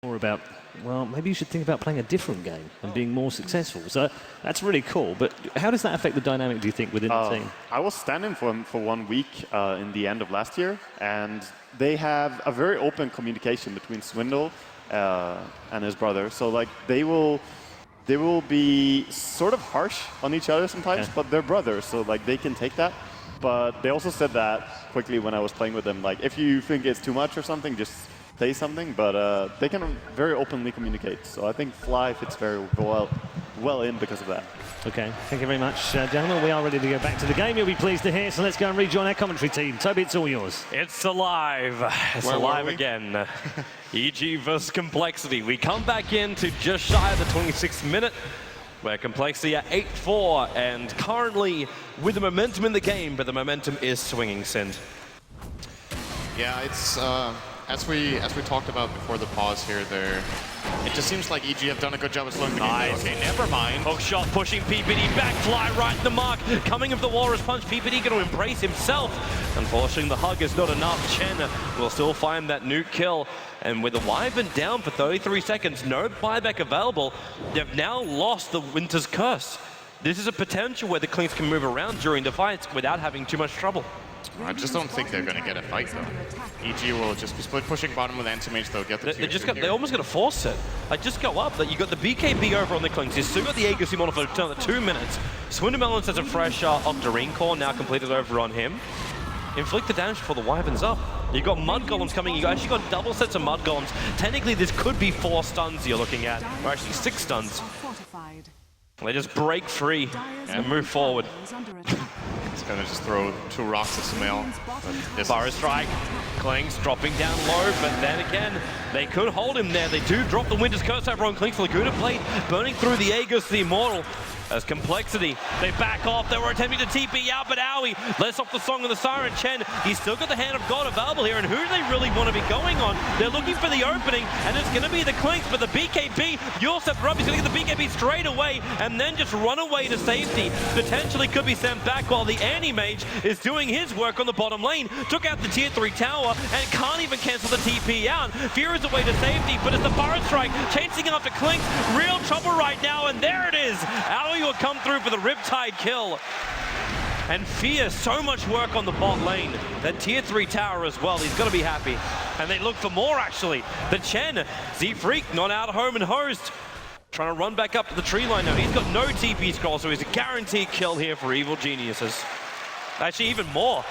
More about, well, maybe you should think about playing a different game and being more successful. So that's really cool. But how does that affect the dynamic, do you think, within the team? I was standing for him for 1 week in the end of last year, and they have a very open communication between Swindle and his brother. So like they will be sort of harsh on each other sometimes, but they're brothers, so like they can take that. But they also said that quickly when I was playing with them, like if you think it's too much or something, just say something. But they can very openly communicate. So I think Fly fits very well in because of that. Okay, thank you very much, gentlemen. We are ready to go back to the game, you'll be pleased to hear. So let's go and rejoin our commentary team. Toby, it's all yours. It's alive. It's alive again. EG versus Complexity. We come back in to just shy of the 26th minute, where Complexity are 8-4, and currently with the momentum in the game, but the momentum is swinging, Sind. Yeah, it's as we talked about before the pause here, it just seems like EG have done a good job of slowing the game down. Okay, never mind. Hook shot pushing PPD back, Fly right in the mark. Coming of the Walrus Punch, PPD going to embrace himself. Unfortunately, the hug is not enough. Chen will still find that nuke kill. And with the Wyvern down for 33 seconds, no buyback available, they've now lost the Winter's Curse. This is a potential where the Clinks can move around during the fights without having too much trouble. I just don't think they're going to get a fight, though. EG will just be split pushing bottom with Anti-Mage, they'll get the They almost got to force it. Like, just go up. Like, you got the BKB over on the Clinks. You still got the Aegis modifier for 2 minutes. Swindermelons has a fresh Octarine Core now completed over on him. Inflict the damage before the Wyvern's up. You got Mud Golems coming. You actually got double sets of Mud Golems. Technically, this could be 4 stuns you're looking at, or actually 6 stuns. They just break free and move forward. It's gonna just throw 2 rocks at Sumail. Fire Strike, Clinks dropping down low, but then again, they could hold him there. They do drop the Winter's Curse over on Clinks. Laguna Blade burning through the Aegis, the Immortal. As Complexity, they back off. They were attempting to TP out, but Aoi lets off the Song of the Siren. Chen, he's still got the Hand of God available here, and who do they really want to be going on? They're looking for the opening, and it's going to be the Clinks, but the BKB, Yulsep Rub, he's going to get the BKB straight away, and then just run away to safety. Potentially could be sent back while the Anti-Mage is doing his work on the bottom lane. Took out the tier 3 tower, and can't even cancel the TP out. Fear is away to safety, but it's the Fire Strike chasing after Clinks. Real trouble right now, and there it is. Aoi will come through for the Riptide kill. And Fear, so much work on the bot lane. That tier 3 tower as well, he's going to be happy. And they look for more, actually. The Chen, Z-Freak, not out home and host. Trying to run back up to the tree line now. He's got no TP scroll, so he's a guaranteed kill here for Evil Geniuses. Actually, even more.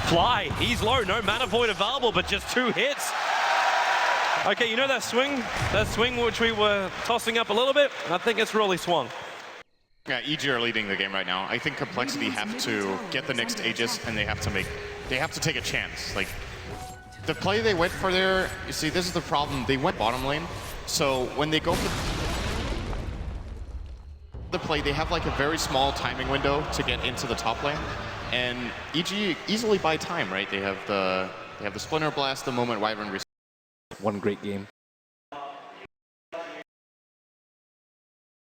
Fly, he's low, no mana void available, but just 2 hits. Okay, you know that swing? That swing which we were tossing up a little bit? I think it's really swung. Yeah, EG are leading the game right now. I think Complexity have to get the next Aegis, and they have to take a chance. Like, the play they went for there, you see, this is the problem. They went bottom lane, so when they go for the play, they have like a very small timing window to get into the top lane, and EG easily buy time, right? They have the Splinter Blast the moment Wyvern resets. One great game.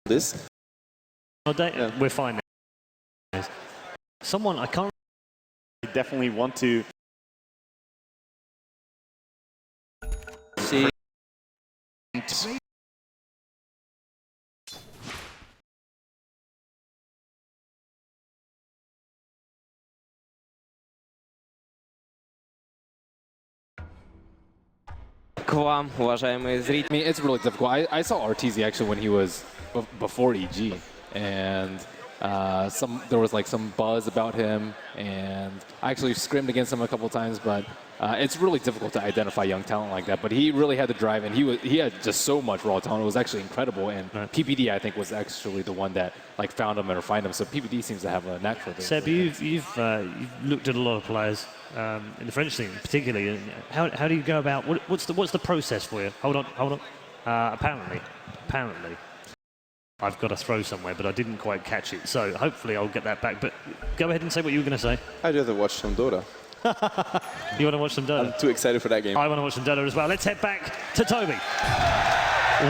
This. We're fine now. Someone, I can't... I definitely want to... See. К вам, уважаемые зрители. I mean, it's really difficult. I saw RTZ actually when he was before EG, and there was like some buzz about him, and I actually scrimmed against him a couple times, but it's really difficult to identify young talent like that. But he really had the drive, and he had just so much raw talent. It was actually incredible, and PPD I think was actually the one that like found him or find him. So PPD seems to have a knack for this. Seb, you've looked at a lot of players in the French scene, particularly. How do you go about what's the process for you? Hold on. Apparently, I've got a throw somewhere, but I didn't quite catch it. So hopefully I'll get that back. But go ahead and say what you were going to say. I'd rather watch some Dota. You want to watch some Dota? I'm too excited for that game. I want to watch some Dota as well. Let's head back to Toby.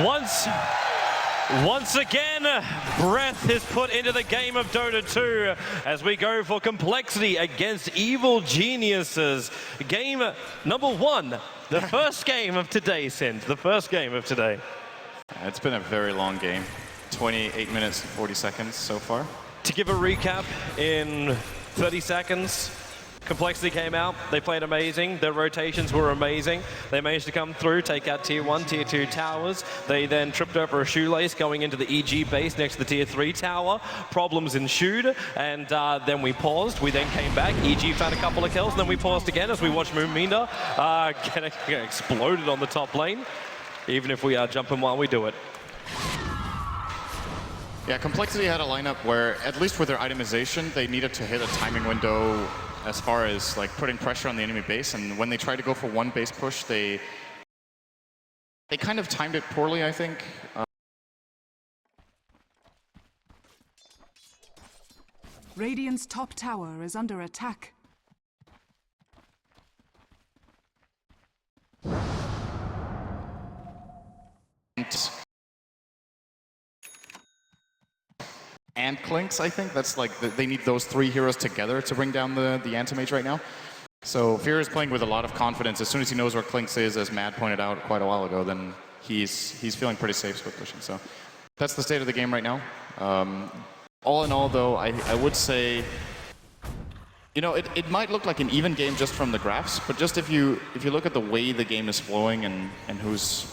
Once again, breath is put into the game of Dota 2 as we go for Complexity against Evil Geniuses. Game number 1, the first game of today, Sind. The first game of today. It's been a very long game. 28 minutes and 40 seconds so far. To give a recap in 30 seconds, Complexity came out, they played amazing, their rotations were amazing, they managed to come through, take out Tier 1, Tier 2 towers, they then tripped over a shoelace going into the EG base next to the Tier 3 tower, problems ensued, and then we paused, we then came back, EG found a couple of kills, and then we paused again as we watched Moonminda get exploded on the top lane, even if we are jumping while we do it. Yeah, Complexity had a lineup where, at least with their itemization, they needed to hit a timing window as far as like putting pressure on the enemy base, and when they tried to go for one base push, they kind of timed it poorly, I think. Radiant's top tower is under attack. And Clinks, I think. That's like, they need those 3 heroes together to bring down the Anti-Mage right now. So Fear is playing with a lot of confidence. As soon as he knows where Clinks is, as Matt pointed out quite a while ago, then he's feeling pretty safe with pushing. So that's the state of the game right now. All in all, though, I would say, you know, it might look like an even game just from the graphs, but just if you look at the way the game is flowing and who's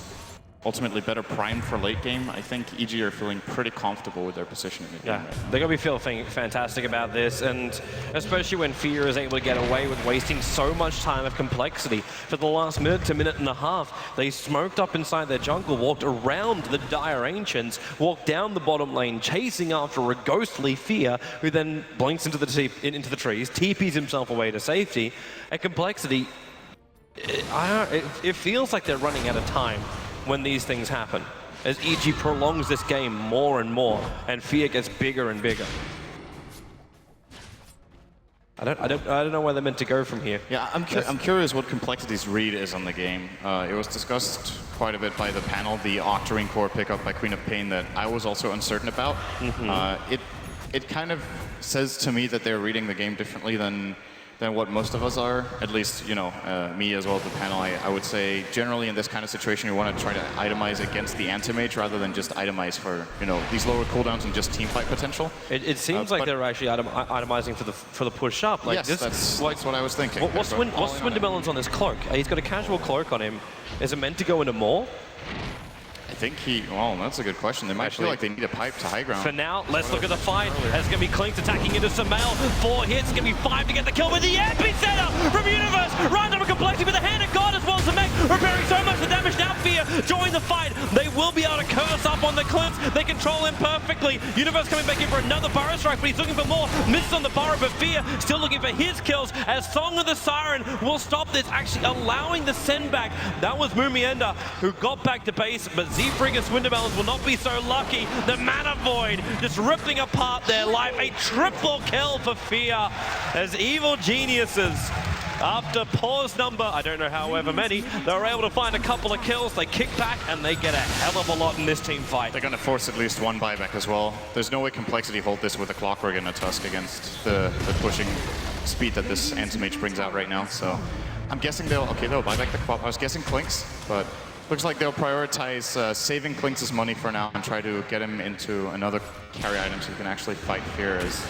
ultimately better primed for late game, I think EG are feeling pretty comfortable with their position in the game right now. They're going to be feeling fantastic about this, and especially when Fear is able to get away with wasting so much time of Complexity. For the last minute to minute and a half, they smoked up inside their jungle, walked around the Dire Ancients, walked down the bottom lane, chasing after a ghostly Fear, who then blinks into the trees, TPs himself away to safety. At Complexity, it feels like they're running out of time when these things happen, as EG prolongs this game more and more, and Fear gets bigger and bigger. I don't know where they're meant to go from here. Yeah, I'm curious what Complexity's read is on the game. It was discussed quite a bit by the panel, the Octarine core pickup by Queen of Pain that I was also uncertain about. It kind of says to me that they're reading the game differently than what most of us are, at least, you know, me as well as the panel. I would say generally in this kind of situation you want to try to itemize against the Anti-Mage rather than just itemize for, you know, these lower cooldowns and just teamfight potential. It seems like they're actually itemizing for the push up. Like, yes, that's what I was thinking. What's Swindamelon's on this cloak? He's got a casual cloak on him. Is it meant to go into more? I think well, that's a good question. They might feel like they need a pipe to high ground. For now, let's look at the fight. There's going to be Clinks attacking into Sumail. 4 hits, going to be 5 to get the kill with the epicenter from Universe. Right over Complexity with the hand of God as well as the mech. repairing so much of the damage. Now Fear join the fight. They will be able to curse up on the clips. They control him perfectly. Universe coming back in for another burrow strike, but he's looking for more. Misses on the burrow, but Fear still looking for his kills as Song of the Siren will stop this, actually allowing the send back. That was Mumienda who got back to base, but Z-Frig and Swindamelons will not be so lucky. The Mana Void just ripping apart their life. A triple kill for Fear as Evil Geniuses, after pause number, I don't know however many, they were able to find a couple of kills. They kick back and they get a hell of a lot in this team fight. They're going to force at least one buyback as well. There's no way Complexity hold this with a Clockwork and a Tusk against the pushing speed that this Anti-Mage brings out right now. So I'm guessing they'll buy back the Quap. I was guessing Clinks, but looks like they'll prioritize saving Clinks' money for now and try to get him into another carry item so he can actually fight Fear, as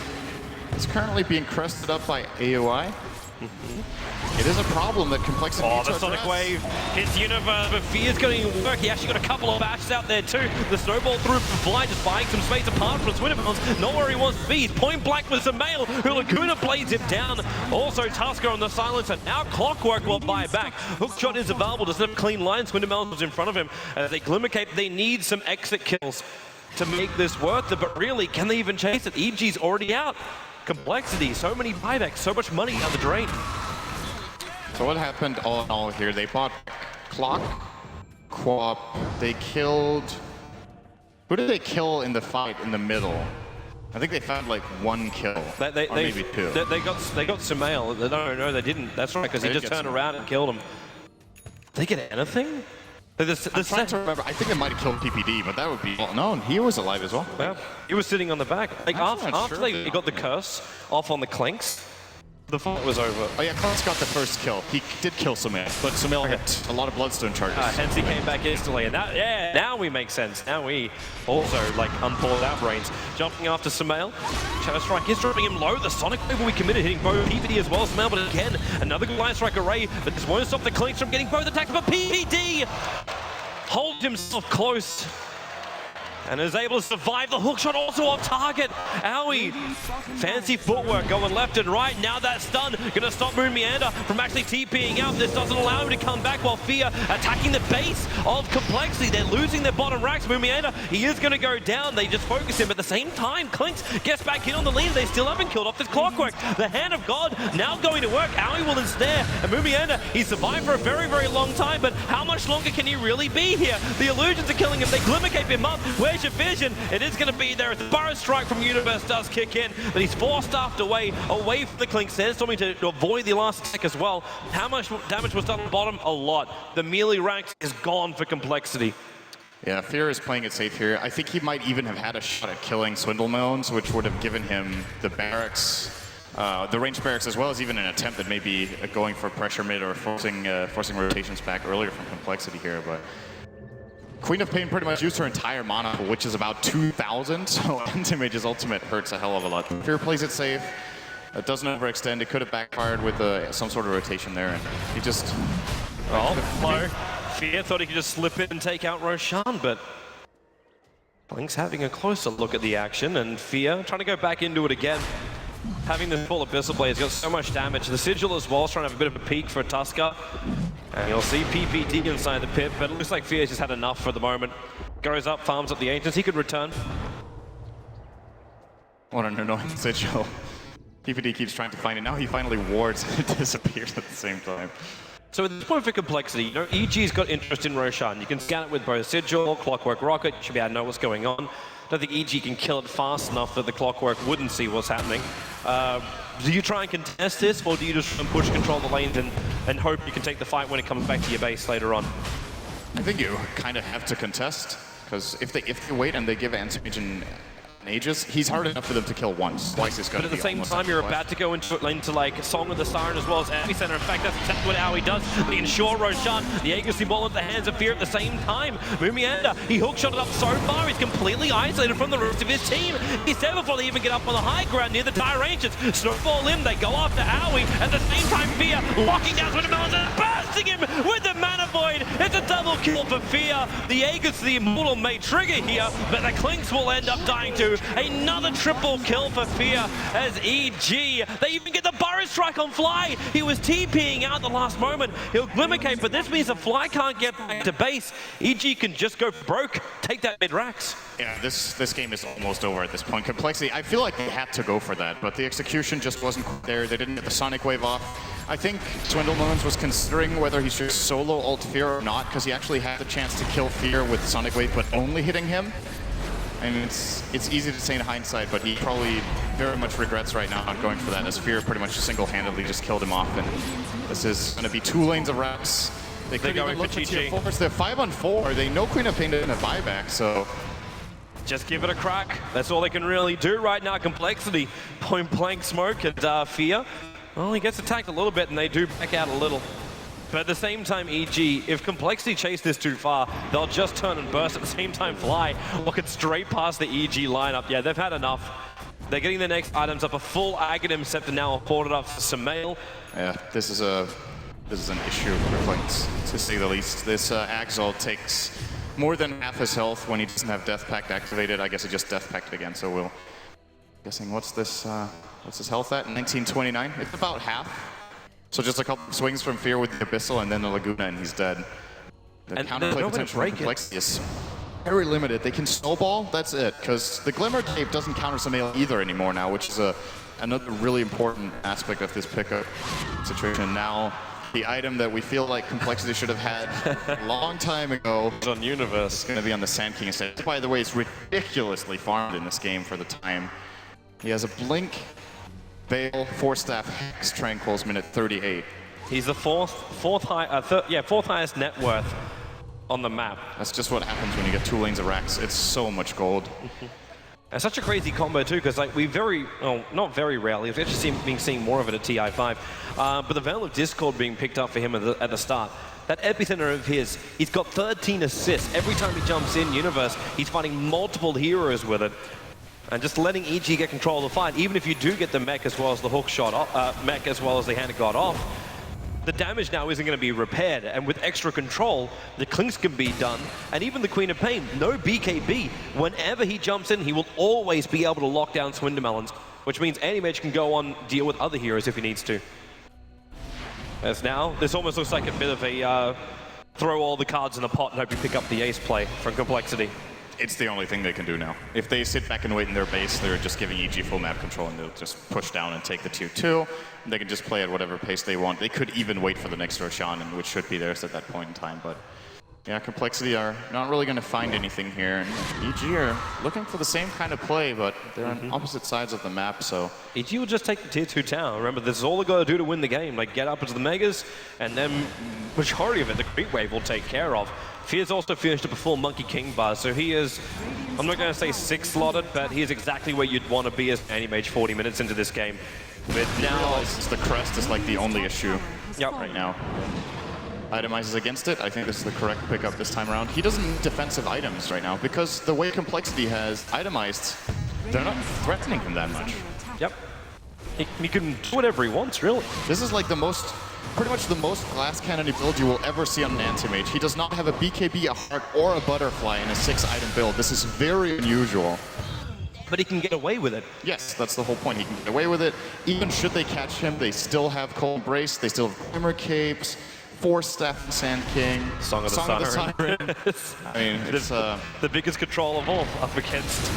it's currently being crested up by AOI. It is a problem that Complexity needs to the Sonic address. Wave hits Universe, but Fear's going to work. He actually got a couple of bashes out there too. The snowball through from Fly, just buying some space apart from Swindamelons. Not where he wants to be. He's point blank with some mail, who Laguna blades him down. Also Tusker on the silencer. Now Clockwork will buy back. Hookshot is available. Doesn't have a clean line. Swindamelons was in front of him. As they Glimmercape, they need some exit kills to make this worth it. But really, can they even chase it? EG's already out. Complexity, so many buybacks, so much money down the drain. So what happened all in all here? They bought Clock, Quap, they killed... Who did they kill in the fight in the middle? I think they found like one kill, or maybe two. They got Sumail. No, they didn't. That's right, because he just turned around and killed him. Did they get anything? I'm trying to remember. I think they might have killed PPD, but that would be... Well, no, he was alive as well. Yeah, he was sitting on the back. Like after they got the curse off on the Clinks, the fight was over. Oh yeah, Clinks got the first kill. He did kill Sumail, but Sumail hit a lot of Bloodstone charges. Hence he came back instantly, and now we make sense. Now we also like unpulled our brains. Jumping after Sumail. Shadow Strike is dropping him low. The Sonic Wave will be committed, hitting both PPD as well as Sumail, but again, another good Line Strike array, but this won't stop the Clinks from getting both attacks, but PPD holds himself close and is able to survive the hookshot, also off target. Owie, fancy footwork going left and right. Now that stun gonna stop Mumienda from actually TPing out. This doesn't allow him to come back, while Fear attacking the base of Complexity. They're losing their bottom racks. Mumienda, he is gonna go down. They just focus him. At the same time, Clinks gets back in on the lead. They still haven't killed off this Clockwork. The Hand of God now going to work. Owie will ensnare, and Mumienda, he survived for a very, very long time, but how much longer can he really be here? The illusions are killing him. They Glimmercape him up. Where's your vision? It is going to be there. The Burrow Strike from Universe does kick in, but he's force-staffed away from the Clink. Sandstorming to avoid the last attack as well. How much damage was done on the bottom? A lot. The melee ranks is gone for Complexity. Yeah, Fear is playing it safe here. I think he might even have had a shot at killing Swindlemelons, which would have given him the barracks, the ranged barracks, as well as even an attempt at maybe going for pressure mid or forcing rotations back earlier from Complexity here. But Queen of Pain pretty much used her entire mana, which is about 2,000, so Anti-Mage's ultimate hurts a hell of a lot. Fear plays it safe. It doesn't overextend. It could have backfired with some sort of rotation there, and he just... Low. Fear thought he could just slip in and take out Roshan, but Blink's having a closer look at the action, and Fear trying to go back into it again. Having this full Abyssal Blade has got so much damage. The Sigil as well is trying to have a bit of a peek for Tusker. And you'll see PPD inside the pit, but it looks like Fear's just had enough for the moment. Goes up, farms up the Ancients. He could return. What an annoying Sigil. PPD keeps trying to find it. Now he finally wards and it disappears at the same time. So at this point for Complexity, you know, EG's got interest in Roshan. You can scan it with both Sigil, Clockwork Rocket. You should be able to know what's going on. I don't think EG can kill it fast enough that the Clockwork wouldn't see what's happening. Do you try and contest this, or do you just push control the lanes and hope you can take the fight when it comes back to your base later on? I think you kind of have to contest, because if they wait and they give Anti-Mage an Aegis, he's hard enough for them to kill once. Twice is going to be. But at the same time, you're about to go into like Song of the Siren as well as Epicenter. In fact, that's exactly what Owie does. They ensure Roshan the Aegis ball at the hands of Fear at the same time. Mumienda, he hookshotted up so far, he's completely isolated from the rest of his team. He's there before they even get up on the high ground near the Dire Ancients. Snowball in, they go after Owie. At the same time, Fear locking down Swindamelons and bursting him with the Mana Void. It's a double kill for Fear. The Aegis, the Immortal, may trigger here, but the Clinks will end up dying too. 2. Another triple kill for Fear as EG. They even get the burrow strike on Fly. He was TPing out the last moment. He'll Glimmer Cape, but this means that Fly can't get back to base. EG can just go broke, take that mid-racks. Yeah, this game is almost over at this point. Complexity, I feel like they had to go for that, but the execution just wasn't there. They didn't get the Sonic Wave off. I think Swindlemelons was considering whether he should solo ult Fear or not, because he actually had the chance to kill Fear with Sonic Wave, but only hitting him. And it's easy to say in hindsight, but he probably very much regrets right now not going for that, as Fear pretty much single-handedly just killed him off. And this is going to be 2 lanes of Rax. They could even look for tier 4s. They're 5-on-4. They know Queen of Pain didn't have buyback, so... Just give it a crack. That's all they can really do right now. Complexity, point blank smoke, and Fear. Well, he gets attacked a little bit, and they do back out a little. But at the same time, EG, if Complexity chase this too far, they'll just turn and burst at the same time Fly, walking straight past the EG lineup. Yeah, they've had enough. They're getting their next items up. A full Aghanim Scepter now afforded up for Sumail. Yeah, this is an issue for Flames, to say the least. This Axel takes more than half his health when he doesn't have Death Pact activated. I guess he just Death Pact again, so we'll... Guessing what's his health at? 1929? It's about half. So just a couple swings from Fear with the Abyssal and then the Laguna and he's dead. The counterplay potential for Complexity is very limited. They can snowball, that's it. Because the Glimmer Cape doesn't counter Sumail either anymore now, which is another really important aspect of this pickup situation. Now, the item that we feel like Complexity should have had a long time ago on Universe is going to be on the Sand King instead. By the way, it's ridiculously farmed in this game for the time. He has a Blink, Veil, 4-staff, Hex, Tranquils, minute 38. He's the fourth highest net worth on the map. That's just what happens when you get 2 lanes of Rax. It's so much gold. And such a crazy combo too, because like not very rarely, we've actually been seeing more of it at TI5, but the Veil of Discord being picked up for him at the start. That epicenter of his, he's got 13 assists. Every time he jumps in Universe, he's fighting multiple heroes with it. And just letting EG get control of the fight, even if you do get the mech as well as the hook shot off, mech as well as the hand god off, the damage now isn't going to be repaired, and with extra control, the clinks can be done, and even the Queen of Pain, no BKB. Whenever he jumps in, he will always be able to lock down Swindlemelons, which means Anti-Mage can go on, deal with other heroes if he needs to. As now, this almost looks like a bit of a throw all the cards in the pot and hope you pick up the ace play from Complexity. It's the only thing they can do now. If they sit back and wait in their base, they're just giving EG full map control and they'll just push down and take the tier 2. And they can just play at whatever pace they want. They could even wait for the next Roshan, which should be theirs at that point in time. But yeah, Complexity are not really going to find anything here. And EG are looking for the same kind of play, but they're on opposite sides of the map, so... EG will just take the tier 2 tower. Remember, this is all they got to do to win the game. Like, get up into the Megas, and then majority of it, the Creep Wave will take care of. Fear's also finished up a full Monkey King bar, so he is, I'm not going to say 6-slotted, but he is exactly where you'd want to be as Anti-Mage 40 minutes into this game. But now... the crest is like the only issue Yep. right now. Itemizes against it. I think this is the correct pickup this time around. He doesn't need defensive items right now, because the way Complexity has itemized, they're not threatening him that much. Yep. He can do whatever he wants, really. This is like pretty much the most glass cannony build you will ever see on an Anti-Mage. He does not have a BKB, a Heart, or a Butterfly in a 6-item build. This is very unusual. But he can get away with it. Yes, that's the whole point. He can get away with it. Even should they catch him, they still have Cold Embrace, they still have Glimmer Capes, 4-staff Sand King, Song of the Siren. I mean, it's the biggest control of all up against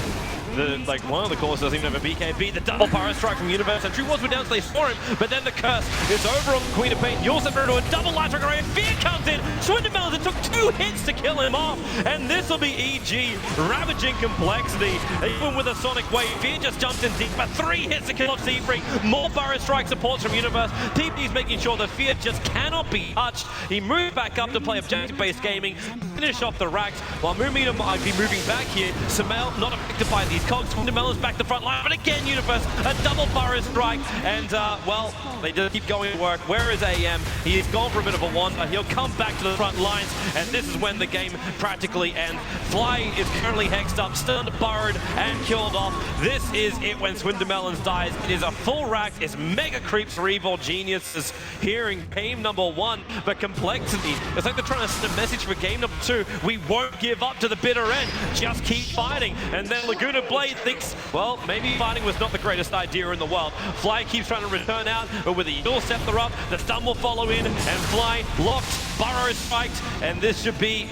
one of the cores doesn't even have a BKB. The double Pyro Strike from Universe, and True Wars were down slaves for him, but then the curse is over on the Queen of Pain. You'll send her to a double Light Trigger Array. Fear comes in. Swindlemelons, it took 2 hits to kill him off, and this will be EG ravaging Complexity. Even with a Sonic Wave, Fear just jumps in deep, but 3 hits to kill off Seafree. More Pyro Strike supports from Universe. TP's making sure that Fear just cannot be touched. He moves back up to play objective-based gaming, finish off the racks, while Moomina might be moving back here. Sumail not affected by these cogs. Swindlemelons back the front line, but again, Universe, a double Burrow Strike, and well, they just keep going to work. Where is AM? He is gone for a bit of a wander. He'll come back to the front lines, and this is when the game practically ends. Fly is currently hexed up, stunned, burrowed, and killed off. This is it when Swindlemelons dies. It is a full rack. It's mega creeps for Evil Geniuses here in game number 1, but Complexity, it's like they're trying to send a message for game number 2. We won't give up to the bitter end. Just keep fighting. And then Laguna Blade thinks, well, maybe fighting was not the greatest idea in the world. Fly keeps trying to return out, but with the Eagle Scepter up, the stun will follow in, and Fly locked, Burrow spiked, and this should be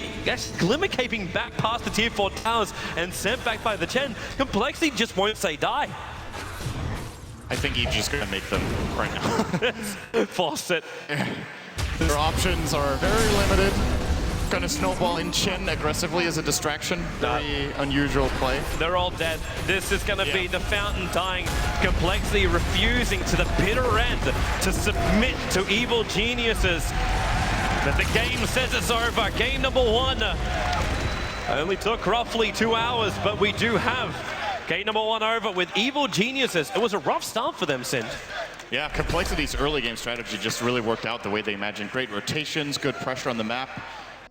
Glimmer caping back past the tier 4 towers and sent back by the Chen. Complexity just won't say die. I think EG's going to make them right now. Force it. Their options are very limited. Going to snowball in Chen aggressively as a distraction. Very unusual play. They're all dead. This is going to be the fountain dying. Complexity refusing to the bitter end to submit to evil geniuses. But the game says it's over. Game number 1 only took roughly 2 hours, but we do have game number 1 over with evil geniuses. It was a rough start for them, Sind. Yeah, Complexity's early game strategy just really worked out the way they imagined. Great rotations, good pressure on the map.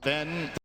Then